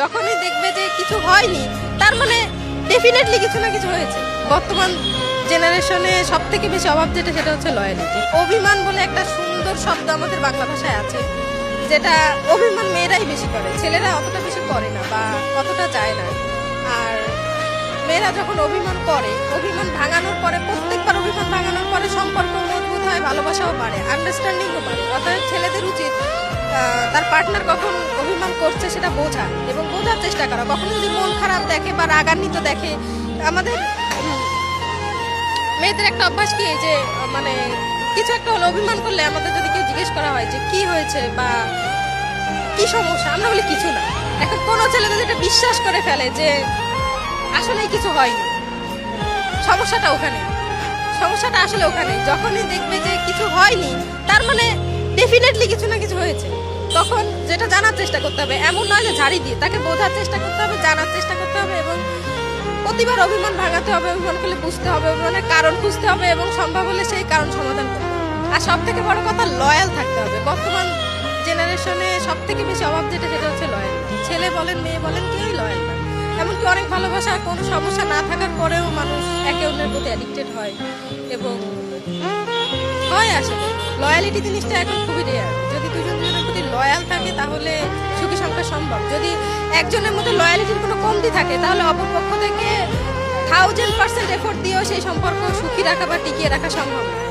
যখনই দেখবে যে কিছু হয়নি তার মানে ডেফিনেটলি কিছু না কিছু হয়েছে। বর্তমান জেনারেশনে সব থেকে বেশি অভাব যেটা সেটা হচ্ছে লয়ালিটি। অভিমান বলে একটা সুন্দর শব্দ আমাদের বাংলা ভাষায় আছে, যেটা অভিমান মেয়েরাই বেশি করে, ছেলেরা অতটা বেশি করে না বা অতটা যায় না। আর মেয়েরা যখন অভিমান করে, অভিমান ভাঙানোর পরে, প্রত্যেকবার অভিমান ভাঙানোর পরে সম্পর্ক মজবুত হয়, ভালোবাসাও বাড়ে, আন্ডারস্ট্যান্ডিংও বাড়ে। অর্থাৎ ছেলেদের উচিত তার পার্টনার কখন অভিমান করছে সেটা বোঝা এবং বোঝার চেষ্টা করা। কখনো যদি মন খারাপ দেখে বা রাগান্বিত দেখে, আমাদের মেয়েদের একটা অভ্যাস কি যে মানে কিছু একটা হলো অভিমান করলে আমাদের যদি কেউ জিজ্ঞেস করা হয় যে কি হয়েছে বা কি সমস্যা, আমরা বলি কিছু না। এখন কোনো ছেলেদের যেটা বিশ্বাস করে ফেলে যে আসলেই কিছু হয়নি, সমস্যাটা ওখানে, সমস্যাটা আসলে ওখানে। যখনই দেখবে যে কিছু হয়নি তার মানে ডেফিনেটলি কিছু না কিছু হয়েছে, তখন যেটা জানার চেষ্টা করতে হবে। এমন নয় যে ঝাড়ি দিয়ে, তাকে বোঝার চেষ্টা করতে হবে, জানার চেষ্টা করতে হবে এবং প্রতিবার অভিমান ভাঙাতে হবে, অভিমান করলে বুঝতে হবে, অভিমানের কারণ খুঁজতে হবে এবং সম্ভব হলে সেই কারণ সমাধান করতে হবে। আর সব থেকে বড় কথা লয়াল থাকতে হবে। বর্তমান জেনারেশনে সব থেকে বেশি অভাব যেটা সেটা হচ্ছে লয়াল। ছেলে বলেন মেয়ে বলেন কেউই লয়াল না। এমনকি অনেক ভালোবাসা, কোনো সমস্যা না থাকার পরেও মানুষ একে অন্যের প্রতি অ্যাডিক্টেড হয় এবং হয় আসলে লয়ালিটি জিনিসটা এখন খুবই রেয়ার। যদি দুজন দুজনের প্রতি লয়াল থাকে তাহলে সুখী সংসার সম্ভব। যদি একজনের মধ্যে লয়ালিটির কোনো কমতি থাকে তাহলে অপর পক্ষ থেকে 1000% এফোর্ট দিয়েও সেই সম্পর্ক সুখী রাখা বা টিকিয়ে রাখা সম্ভব নয়।